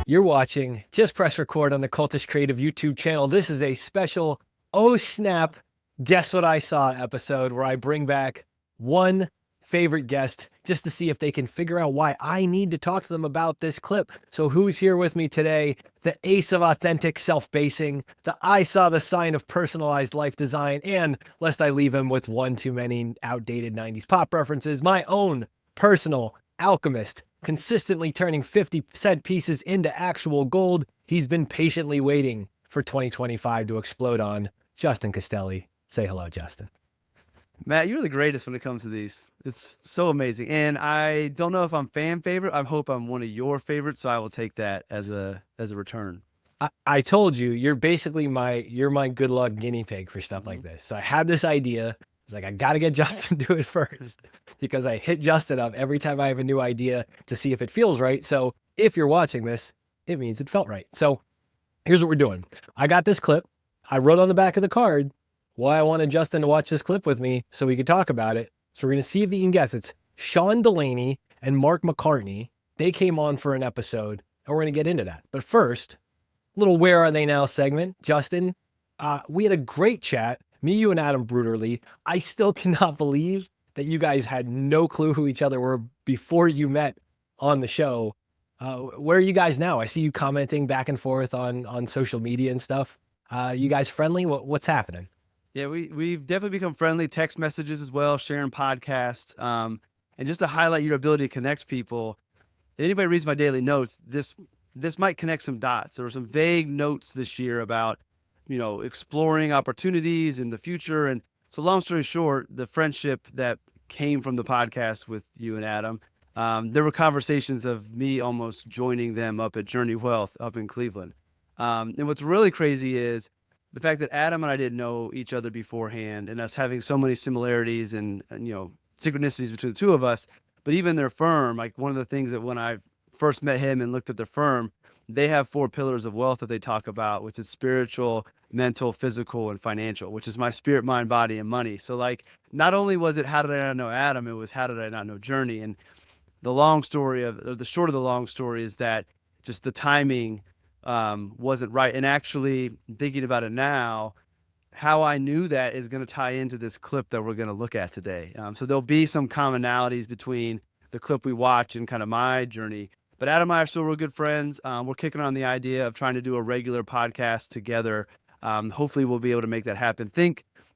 You're watching Just Press Record on the Cultish Creative YouTube channel. This is a special Oh Snap, Guess What I Saw episode where I bring back one favorite guest just to see if they can figure out why I need to talk to them about this clip. So who's here with me today? The ace of authentic self-basing, the I saw the sign of personalized life design, and lest I leave him with one too many outdated 90s pop references, my own personal alchemist, consistently turning 50-cent pieces into actual gold. He's been patiently waiting for 2025 to explode on. Justin Castelli. Say hello, Justin. Matt, you're the greatest when it comes to these. It's so amazing. And I don't know if I'm fan favorite. I hope I'm one of your favorites, so I will take that as a return. I told you, you're basically you're my good luck guinea pig for stuff like this. So I had this idea. It's like, I got to get Justin to do it first because I hit Justin up every time I have a new idea to see if it feels right. So if you're watching this, it means it felt right. So here's what we're doing. I got this clip. I wrote on the back of the card why I wanted Justin to watch this clip with me so we could talk about it. So we're going to see if you can guess. It's Sean Delaney and Mark McCartney. They came on for an episode and we're going to get into that. But first, little Where Are They Now segment. Justin, we had a great chat. Me, you, and Adam Bruderly. I still cannot believe that you guys had no clue who each other were before you met on the show. Where are you guys now? I see you commenting back and forth on social media and stuff. You guys friendly? What's happening? Yeah, we've definitely become friendly. Text messages as well, sharing podcasts. And just to highlight your ability to connect people, if anybody reads my daily notes, this might connect some dots. There were some vague notes this year about, exploring opportunities in the future. And so long story short, the friendship that came from the podcast with you and Adam, there were conversations of me almost joining them up at Journey Wealth up in Cleveland. And what's really crazy is the fact that Adam and I didn't know each other beforehand and us having so many similarities and synchronicities between the two of us. But even their firm, like one of the things that when I first met him and looked at their firm, they have 4 pillars of wealth that they talk about, which is spiritual, mental, physical, and financial, which is my spirit, mind, body, and money. So like, not only was it how did I not know Adam, it was how did I not know Journey? And the short of the long story is that just the timing wasn't right. And actually thinking about it now, how I knew that is going to tie into this clip that we're going to look at today. So there'll be some commonalities between the clip we watch and kind of my journey. But Adam and I are still real good friends. We're kicking on the idea of trying to do a regular podcast together. Hopefully we'll be able to make that happen.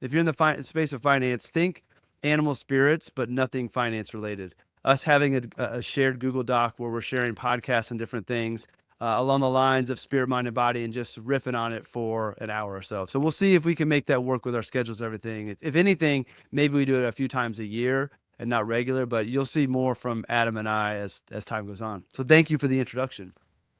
If you're in the space of finance, think animal spirits, but nothing finance related. Us having a shared Google Doc where we're sharing podcasts and different things along the lines of spirit, mind, and body, and just riffing on it for an hour or so. So we'll see if we can make that work with our schedules and everything. If anything, maybe we do it a few times a year and not regular, but you'll see more from Adam and I as time goes on. So thank you for the introduction.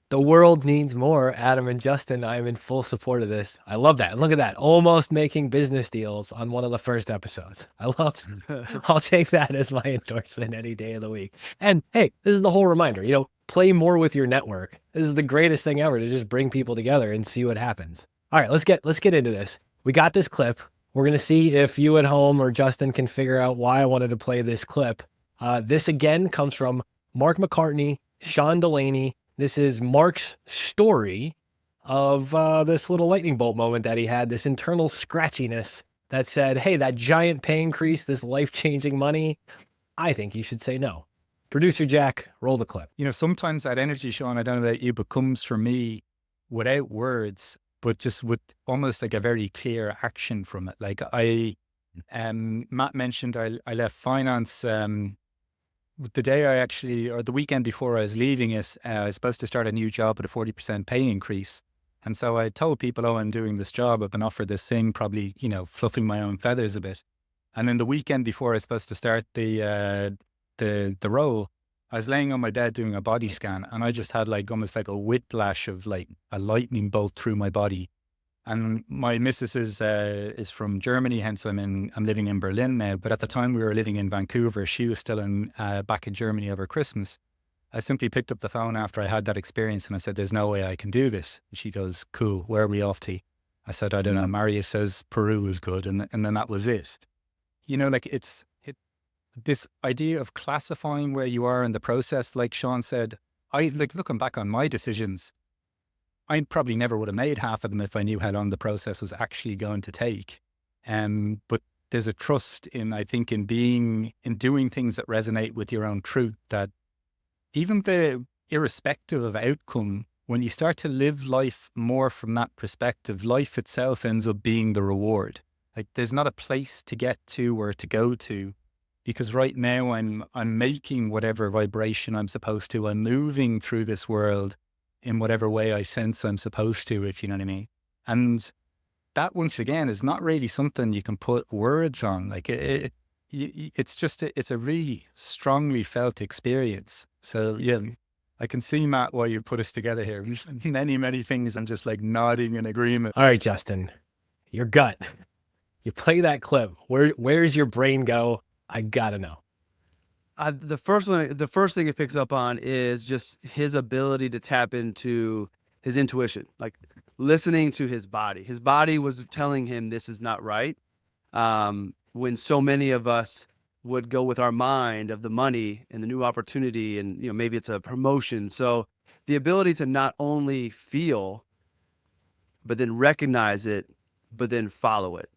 The world needs more Adam and Justin. I am in full support of this. I love that. Look at that. Almost making business deals on one of the first episodes. I'll take that as my endorsement any day of the week. And hey, this is the whole reminder, play more with your network. This is the greatest thing ever, to just bring people together and see what happens. All right, let's get into this. We got this clip. We're going to see if you at home or Justin can figure out why I wanted to play this clip. This again comes from Mark McCartney, Sean Delaney. This is Mark's story of this little lightning bolt moment that he had, this internal scratchiness that said, hey, that giant pay increase, this life-changing money, I think you should say no. Producer Jack, roll the clip. Sometimes that energy, Sean, I don't know about you, but comes for me without words, but just with almost like a very clear action from it. Like Matt mentioned, I left finance the day or the weekend before I was leaving it. I was supposed to start a new job with a 40% pay increase. And so I told people, I'm doing this job. I've been offered this thing, probably, fluffing my own feathers a bit. And then the weekend before I was supposed to start the role, I was laying on my bed doing a body scan, and I just had almost like a whiplash of like a lightning bolt through my body. And my missus is from Germany, hence I'm living in Berlin now. But at the time we were living in Vancouver, she was still back in Germany over Christmas. I simply picked up the phone after I had that experience and I said, there's no way I can do this. And she goes, cool, where are we off to? I said, I don't know. Maria says Peru is good. And then that was it. This idea of classifying where you are in the process, like Sean said, looking back on my decisions, I probably never would have made half of them if I knew how long the process was actually going to take. But there's a trust in, I think, in doing things that resonate with your own truth, that even irrespective of outcome, when you start to live life more from that perspective, life itself ends up being the reward. Like, there's not a place to get to or to go to, because right now I'm making whatever vibration I'm supposed to. I'm moving through this world in whatever way I sense I'm supposed to, if you know what I mean. And that, once again, is not really something you can put words on. Like, it's just it's a really strongly felt experience. So yeah, I can see, Matt, why you put us together here. Many things I'm just like nodding in agreement. All right, Justin, your gut. You play that clip. Where's your brain go? I gotta know. The first thing it picks up on is just his ability to tap into his intuition, like listening to his body. His body was telling him this is not right. When so many of us would go with our mind of the money and the new opportunity, and maybe it's a promotion. So the ability to not only feel, but then recognize it, but then follow it.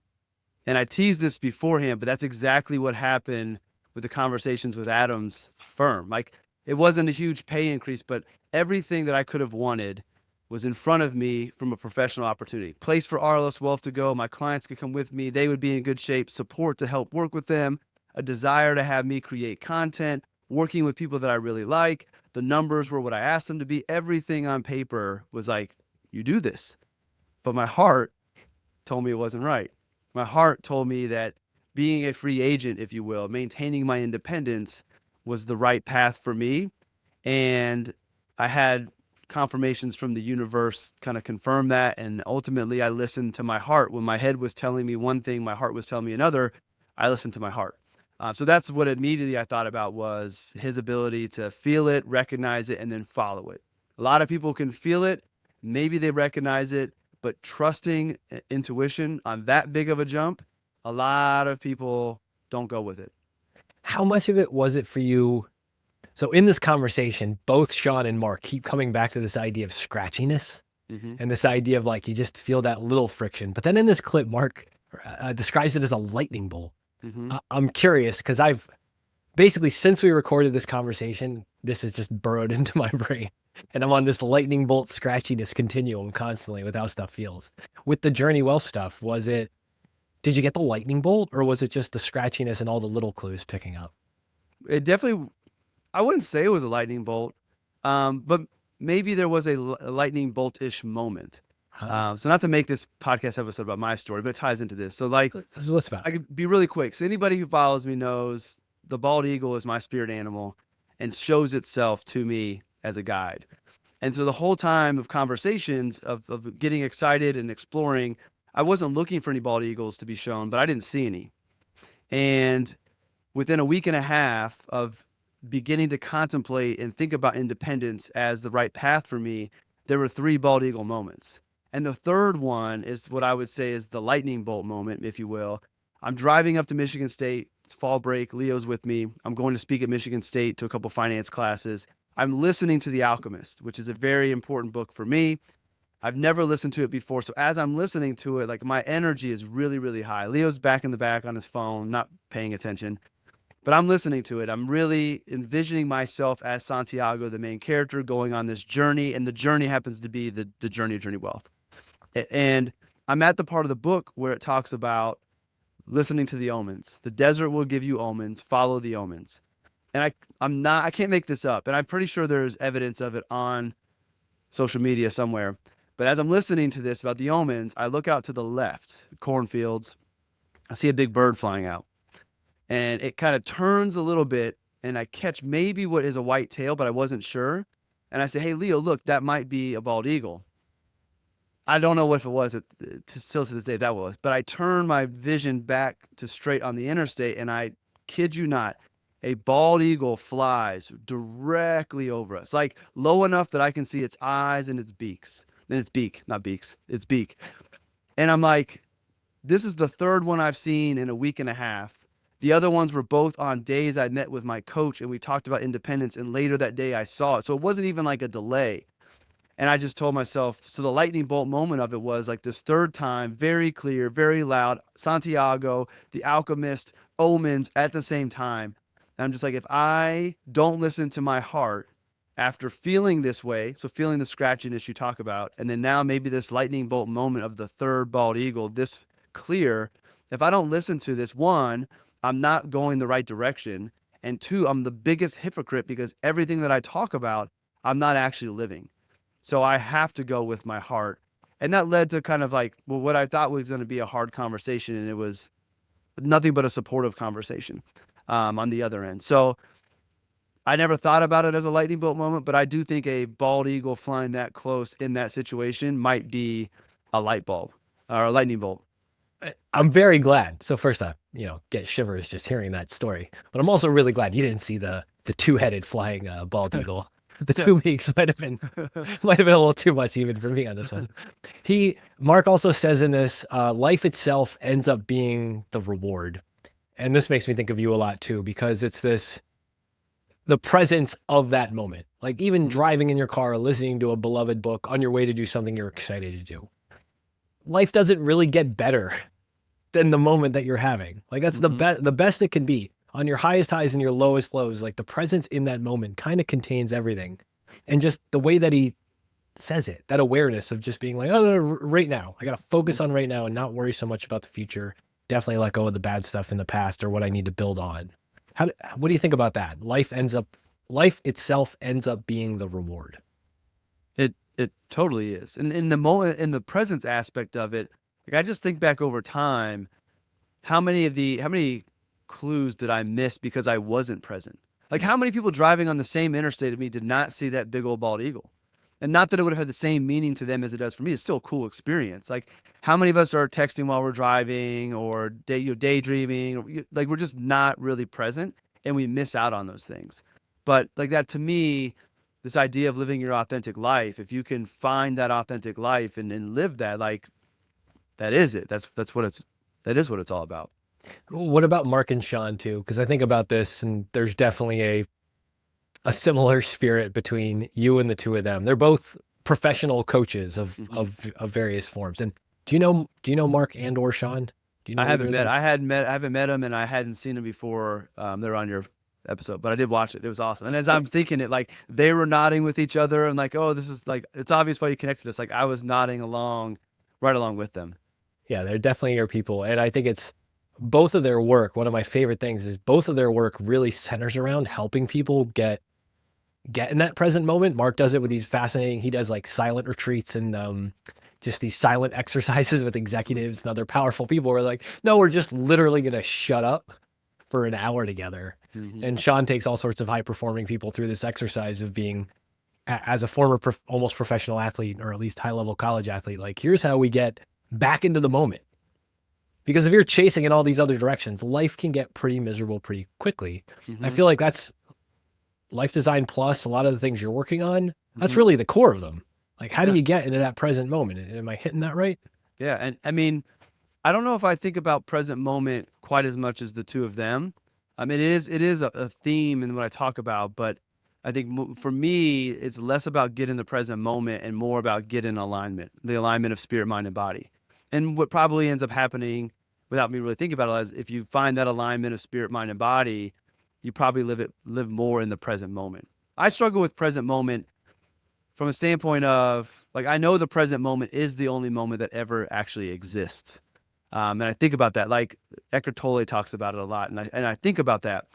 And I teased this beforehand, but that's exactly what happened with the conversations with Adam's firm. Like, it wasn't a huge pay increase, but everything that I could have wanted was in front of me from a professional opportunity. Place for RLS Wealth to go. My clients could come with me. They would be in good shape. Support to help work with them. A desire to have me create content, working with people that I really like. The numbers were what I asked them to be. Everything on paper was like, you do this. But my heart told me it wasn't right. My heart told me that being a free agent, if you will, maintaining my independence was the right path for me. And I had confirmations from the universe kind of confirm that. And ultimately, I listened to my heart. When my head was telling me one thing, my heart was telling me another. I listened to my heart. So that's what immediately I thought about, was his ability to feel it, recognize it, and then follow it. A lot of people can feel it. Maybe they recognize it, but trusting intuition on that big of a jump, a lot of people don't go with it. How much of it was it for you? So in this conversation, both Sean and Mark keep coming back to this idea of scratchiness and this idea of like, you just feel that little friction. But then in this clip, Mark describes it as a lightning bolt. I'm curious, because I've basically, since we recorded this conversation, this has just burrowed into my brain. And I'm on this lightning bolt scratchiness continuum constantly with how stuff feels. With the Journey Wealth stuff, did you get the lightning bolt, or was it just the scratchiness and all the little clues picking up? It definitely, I wouldn't say it was a lightning bolt, but maybe there was a lightning bolt-ish moment. So not to make this podcast episode about my story, but it ties into this. So like, This is what's about. I could be really quick. So anybody who follows me knows the bald eagle is my spirit animal and shows itself to me as a guide. And so the whole time of conversations of getting excited and exploring, I wasn't looking for any bald eagles to be shown, but I didn't see any. And within a week and a half of beginning to contemplate and think about independence as the right path for me, there were 3 bald eagle moments. And the third one is what I would say is the lightning bolt moment, if you will. I'm driving up to Michigan State. It's fall break. Leo's with me. I'm going to speak at Michigan State to a couple finance classes. I'm listening to The Alchemist, which is a very important book for me. I've never listened to it before. So as I'm listening to it, like, my energy is really, really high. Leo's back in the back on his phone, not paying attention. But I'm listening to it. I'm really envisioning myself as Santiago, the main character, going on this journey. And the journey happens to be the journey of Journey Wealth. And I'm at the part of the book where it talks about listening to the omens. The desert will give you omens. Follow the omens. And I can't make this up. And I'm pretty sure there's evidence of it on social media somewhere. But as I'm listening to this about the omens, I look out to the left, cornfields. I see a big bird flying out. And it kind of turns a little bit, and I catch maybe what is a white tail, but I wasn't sure. And I say, hey, Leo, look, that might be a bald eagle. I don't know what it was, still to this day that was. But I turn my vision back to straight on the interstate, and I kid you not, a bald eagle flies directly over us, like low enough that I can see its eyes and its beaks. And its beak, not beaks, its beak. And I'm like, this is the third one I've seen in a week and a half. The other ones were both on days I met with my coach and we talked about independence, and later that day I saw it. So it wasn't even like a delay. And I just told myself, so the lightning bolt moment of it was like this third time, very clear, very loud, Santiago, the alchemist, omens at the same time. And I'm just like, if I don't listen to my heart after feeling this way, so feeling the scratchiness you talk about, and then now maybe this lightning bolt moment of the third bald eagle, this clear, if I don't listen to this, one, I'm not going the right direction. And two, I'm the biggest hypocrite because everything that I talk about, I'm not actually living. So I have to go with my heart. And that led to kind of like, well, what I thought was going to be a hard conversation. And it was nothing but a supportive conversation on the other end. So I never thought about it as a lightning bolt moment, but I do think a bald eagle flying that close in that situation might be a light bulb or a lightning bolt. I'm very glad. So first off, get shivers just hearing that story. But I'm also really glad you didn't see the two-headed flying bald eagle. The 2 weeks might have been a little too much even for me on this one. Mark also says in this, life itself ends up being the reward. And this makes me think of you a lot too, because it's the presence of that moment. Like even driving in your car, listening to a beloved book on your way to do something you're excited to do. Life doesn't really get better than the moment that you're having. Like that's the best it can be. On your highest highs and your lowest lows, like the presence in that moment kind of contains everything. And just the way that he says it, that awareness of just being like, oh, no, right now, I got to focus on right now and not worry so much about the future. Definitely let go of the bad stuff in the past or what I need to build on. What do you think about that? Life itself ends up being the reward. It totally is. And in the moment, in the presence aspect of it, like I just think back over time, how many clues did I miss because I wasn't present? Like how many people driving on the same interstate as me did not see that big old bald eagle? And not that it would have had the same meaning to them as it does for me. It's still a cool experience. Like how many of us are texting while we're driving or daydreaming? Like we're just not really present and we miss out on those things. But like that to me, this idea of living your authentic life, if you can find that authentic life and live that, like that is it. That is what it's all about. What about Mark and Sean too? Because I think about this and there's definitely a similar spirit between you and the two of them. They're both professional coaches of various forms. And do you know Mark and or Sean? Do you know I haven't met them and I hadn't seen them before. They're on your episode, but I did watch it. It was awesome. And as I'm thinking it, like they were nodding with each other and like, oh, this is like, it's obvious why you connected us. Like I was nodding right along with them. Yeah, they're definitely your people. And I think it's both of their work. One of my favorite things is both of their work really centers around helping people get in that present moment. Mark does it with these fascinating, he does like silent retreats and just these silent exercises with executives and other powerful people who are like, no, we're just literally going to shut up for an hour together. And Sean takes all sorts of high performing people through this exercise of being, as a former almost professional athlete, or at least high level college athlete, like here's how we get back into the moment. Because if you're chasing in all these other directions, life can get pretty miserable pretty quickly. I feel like that's Life Design Plus, a lot of the things you're working on, that's really the core of them. Like, how do you get into that present moment? Am I hitting that right? Yeah. And I mean, I don't know if I think about present moment quite as much as the two of them. I mean, it is a theme in what I talk about, but I think for me, it's less about getting the present moment and more about getting alignment, the alignment of spirit, mind, and body. And what probably ends up happening without me really thinking about it is if you find that alignment of spirit, mind, and body, you probably live more in the present moment. I struggle with present moment from a standpoint of like, I know the present moment is the only moment that ever actually exists. And I think about that, like Eckhart Tolle talks about it a lot. And I think about that,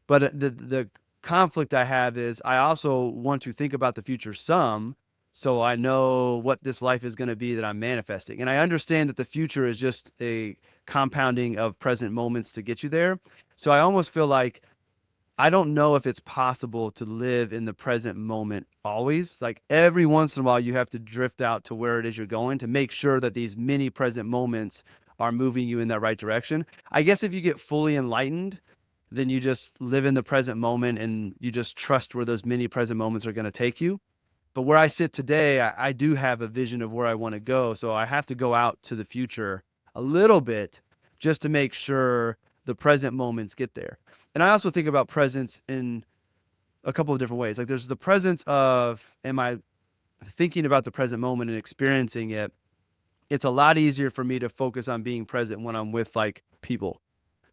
but the conflict I have is I also want to think about the future some, so I know what this life is going to be that I'm manifesting. And I understand that the future is just a compounding of present moments to get you there. So I almost feel like I don't know if it's possible to live in the present moment always. Like every once in a while, you have to drift out to where it is you're going to make sure that these mini present moments are moving you in that right direction. I guess if you get fully enlightened, then you just live in the present moment and you just trust where those mini present moments are going to take you. But where I sit today, I do have a vision of where I want to go. So I have to go out to the future a little bit just to make sure the present moments get there. And I also think about presence in a couple of different ways. Like there's the presence of, thinking about the present moment and experiencing it, it's a lot easier for me to focus on being present when I'm with like people.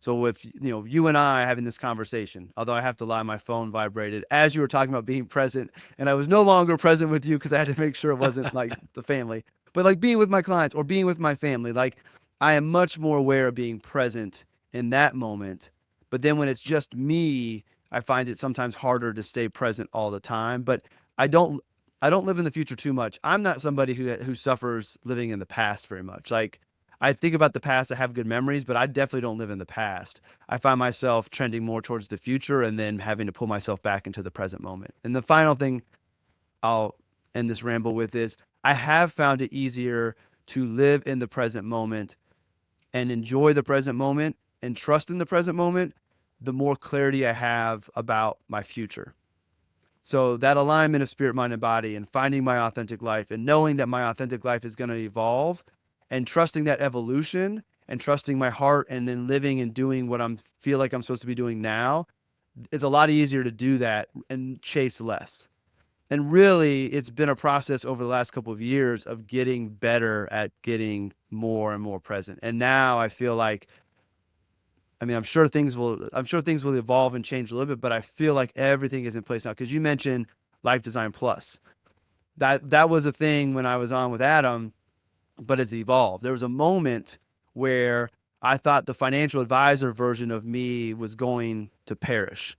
So with, you and I having this conversation, although I have to lie, my phone vibrated as you were talking about being present, and I was no longer present with you because I had to make sure it wasn't like the family, but like being with my clients or being with my family, like I am much more aware of being present in that moment. But then when it's just me, I find it sometimes harder to stay present all the time. But I don't I don't live in the future too much. I'm not somebody who suffers living in the past very much. Like I think about the past, I have good memories, but I definitely don't live in the past. I find myself trending more towards the future and then having to pull myself back into the present moment. And the final thing I'll end this ramble with is I have found it easier to live in the present moment and enjoy the present moment and trust in the present moment, the more clarity I have about my future. So that alignment of spirit, mind, and body, and finding my authentic life and knowing that my authentic life is going to evolve and trusting that evolution and trusting my heart and then living and doing what I feel like I'm supposed to be doing now, it's a lot easier to do that and chase less. And really, it's been a process over the last couple of years of getting better at getting more and more present. And now I feel like, I'm sure things will evolve and change a little bit, but I feel like everything is in place now. Because you mentioned Life Design Plus. That was a thing when I was on with Adam, but it's evolved. There was a moment where I thought the financial advisor version of me was going to perish.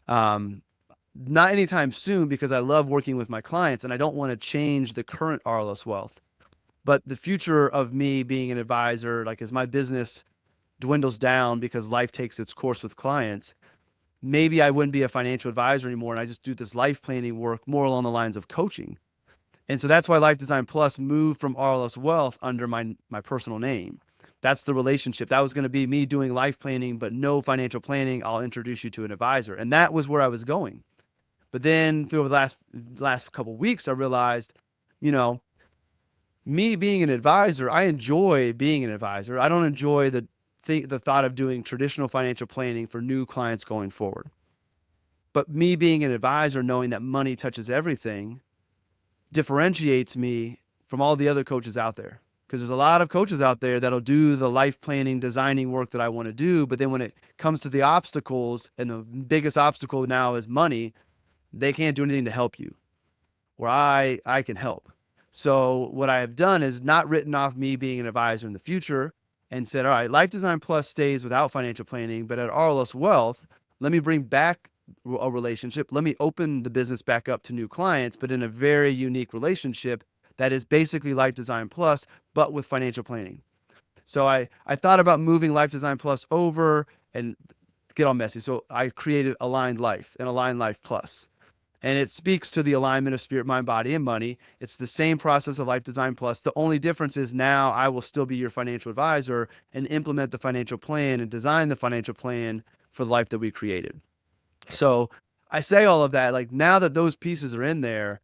Not anytime soon, because I love working with my clients and I don't want to change the current RLS Wealth. But the future of me being an advisor, like as my business dwindles down because life takes its course with clients, maybe I wouldn't be a financial advisor anymore and I just do this life planning work more along the lines of coaching. And so that's why Life Design Plus moved from RLS Wealth under my personal name. That's the relationship. That was going to be me doing life planning, but no financial planning. I'll introduce you to an advisor. And that was where I was going. But then through the last couple of weeks, I realized, me being an advisor, I enjoy being an advisor. I don't enjoy the thought of doing traditional financial planning for new clients going forward. But me being an advisor, knowing that money touches everything, differentiates me from all the other coaches out there. Because there's a lot of coaches out there that'll do the life planning, designing work that I want to do. But then when it comes to the obstacles, and the biggest obstacle now is money, they can't do anything to help you, where I can help. So what I have done is not written off me being an advisor in the future and said, all right, Life Design Plus stays without financial planning, but at RLS Wealth, let me bring back a relationship. Let me open the business back up to new clients, but in a very unique relationship that is basically Life Design Plus, but with financial planning. So I thought about moving Life Design Plus over and get all messy. So I created Aligned Life and Aligned Life Plus. And it speaks to the alignment of spirit, mind, body, and money. It's the same process of Life Design Plus. The only difference is now I will still be your financial advisor and implement the financial plan and design the financial plan for the life that we created. So I say all of that, like now that those pieces are in there,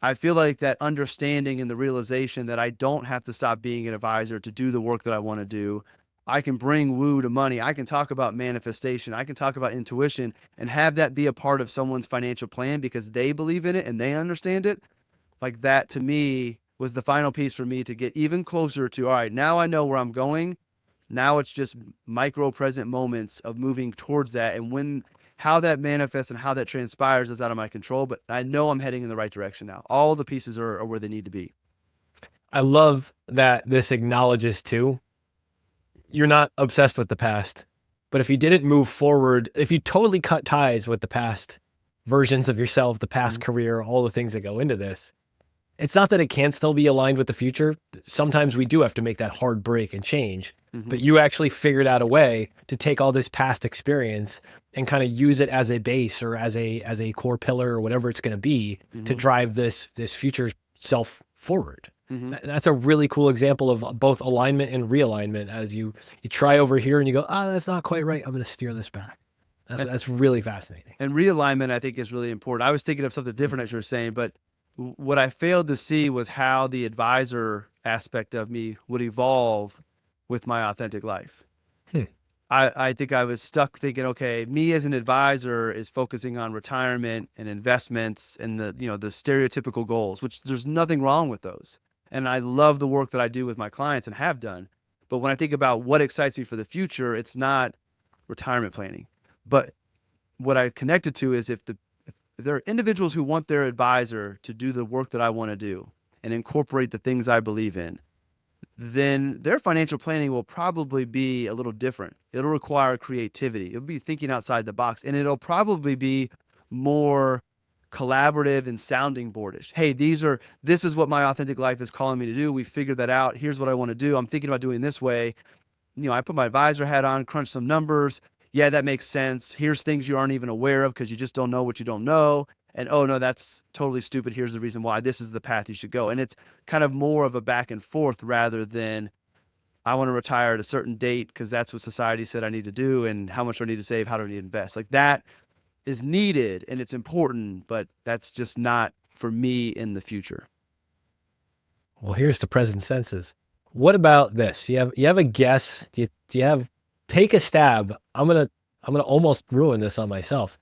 I feel like that understanding and the realization that I don't have to stop being an advisor to do the work that I want to do. I can bring woo to money. I can talk about manifestation. I can talk about intuition and have that be a part of someone's financial plan because they believe in it and they understand it. Like that to me was the final piece for me to get even closer to, all right, now I know where I'm going. Now it's just micro present moments of moving towards that. And how that manifests and how that transpires is out of my control, but I know I'm heading in the right direction now. All the pieces are where they need to be. I love that this acknowledges too, you're not obsessed with the past, but if you didn't move forward, if you totally cut ties with the past versions of yourself, the past career, all the things that go into this, it's not that it can't still be aligned with the future. Sometimes we do have to make that hard break and change, but you actually figured out a way to take all this past experience and kind of use it as a base or as a core pillar or whatever it's going to be to drive this future self forward. That's a really cool example of both alignment and realignment. As you try over here and you go, that's not quite right. I'm going to steer this back. That's really fascinating. And realignment, I think, is really important. I was thinking of something different as you were saying, but what I failed to see was how the advisor aspect of me would evolve with my authentic life. I think I was stuck thinking, okay, me as an advisor is focusing on retirement and investments and the stereotypical goals, which there's nothing wrong with those. And I love the work that I do with my clients and have done. But when I think about what excites me for the future, it's not retirement planning. But what I connected to is if there are individuals who want their advisor to do the work that I want to do and incorporate the things I believe in, then their financial planning will probably be a little different. It'll require creativity. It'll be thinking outside the box, and it'll probably be more collaborative and sounding boardish. Hey, this is what my authentic life is calling me to do. We figured that out. Here's what I want to do. I'm thinking about doing this way. I put my advisor hat on, crunch some numbers. Yeah, that makes sense. Here's things you aren't even aware of because you just don't know what you don't know. And oh no, that's totally stupid. Here's the reason why. This is the path you should go. And it's kind of more of a back and forth rather than I want to retire at a certain date because that's what society said I need to do, and how much do I need to save, how do I need to invest. Like that is needed and it's important, but that's just not for me in the future. Well, here's the present senses. What about this? You have a guess? Do you have, take a stab? I'm gonna almost ruin this on myself.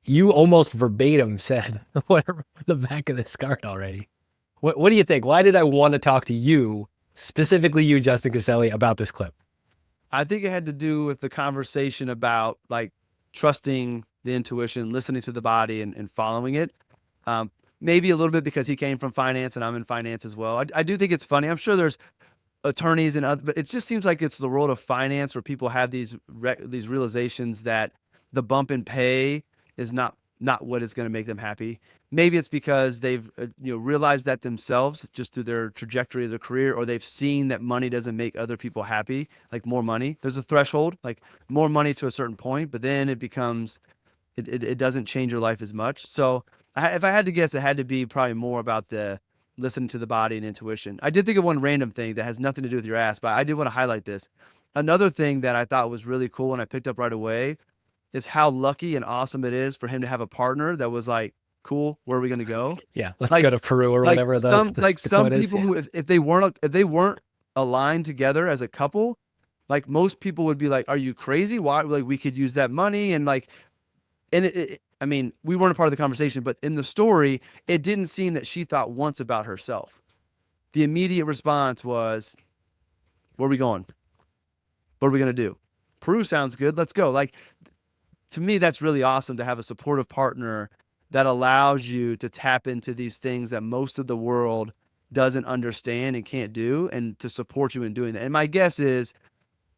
You almost verbatim said whatever on the back of this card already. What do you think? Why did I want to talk to you, specifically you, Justin Castelli, about this clip? I think it had to do with the conversation about like trusting the intuition, listening to the body and following it. Maybe a little bit because he came from finance and I'm in finance as well. I do think it's funny. I'm sure there's attorneys and other, but it just seems like it's the world of finance where people have these realizations that the bump in pay is not what is going to make them happy. Maybe it's because they've realized that themselves just through their trajectory of their career, or they've seen that money doesn't make other people happy. Like more money, there's a threshold, like more money to a certain point, but then it becomes, it doesn't change your life as much. So if I had to guess, it had to be probably more about the listening to the body and intuition. I did think of one random thing that has nothing to do with your ask, but I did want to highlight this. Another thing that I thought was really cool and I picked up right away is how lucky and awesome it is for him to have a partner that was like, cool, where are we going to go? Yeah, let's go to Peru or whatever. Some people who, if they weren't aligned together as a couple, like most people would be like, are you crazy? Why? Like we could use that money. And like, I mean, we weren't a part of the conversation, but in the story, it didn't seem that she thought once about herself. The immediate response was, where are we going? What are we going to do? Peru sounds good. Let's go. Like, to me, that's really awesome to have a supportive partner that allows you to tap into these things that most of the world doesn't understand and can't do, and to support you in doing that. And my guess is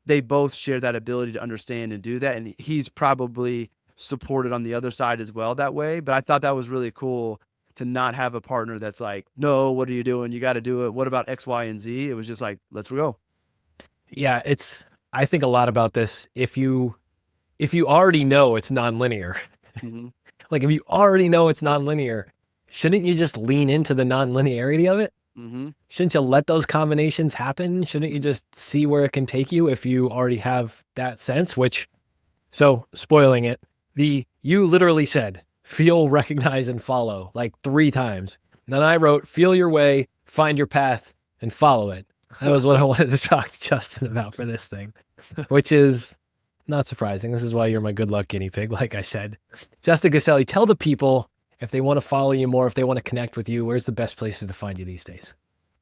they both share that ability to understand and do that. And he's probably supported on the other side as well that way. But I thought that was really cool to not have a partner that's like, no, what are you doing? You got to do it. What about X, Y, and Z? It was just like, let's go. Yeah, I think a lot about this. If you already know it's nonlinear, Mm-hmm. like if you already know it's nonlinear, shouldn't you just lean into the nonlinearity of it? Mm-hmm. Shouldn't you let those combinations happen? Shouldn't you just see where it can take you if you already have that sense? So spoiling it, you literally said, feel, recognize, and follow like 3 times. And then I wrote, feel your way, find your path, and follow it. That was what I wanted to talk to Justin about for this thing, which is not surprising. This is why you're my good luck guinea pig, like I said. Justin Castelli, tell the people if they want to follow you more, if they want to connect with you, where's the best places to find you these days?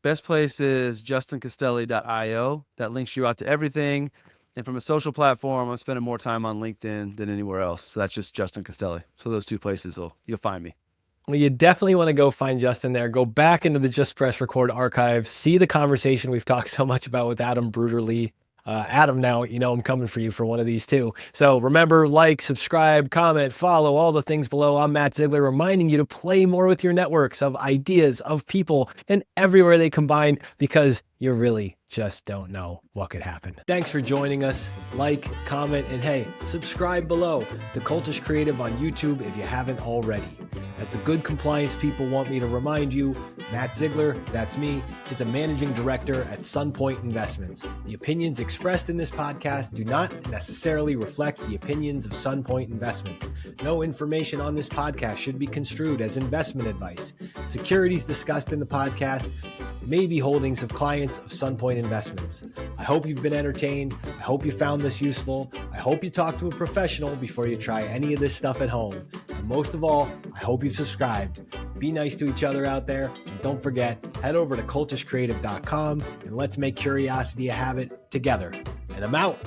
Best place is justincastelli.io. That links you out to everything. And from a social platform, I'm spending more time on LinkedIn than anywhere else. So that's just Justin Castelli. So those 2 places, you'll find me. Well, you definitely want to go find Justin there. Go back into the Just Press Record archive, see the conversation we've talked so much about with Adam Bruderly. Adam, now, I'm coming for you for one of these too. So remember, like, subscribe, comment, follow, all the things below. I'm Matt Ziegler, reminding you to play more with your networks of ideas, of people, and everywhere they combine, because you really just don't know what could happen. Thanks for joining us. Like, comment, and hey, subscribe below to Cultish Creative on YouTube if you haven't already. As the good compliance people want me to remind you, Matt Ziegler, that's me, is a managing director at SunPoint Investments. The opinions expressed in this podcast do not necessarily reflect the opinions of SunPoint Investments. No information on this podcast should be construed as investment advice. Securities discussed in the podcast may be holdings of clients of SunPoint Investments. I hope you've been entertained. I hope you found this useful. I hope you talk to a professional before you try any of this stuff at home. And most of all, I hope you've subscribed. Be nice to each other out there. And don't forget, head over to cultiscreative.com and let's make curiosity a habit together. And I'm out.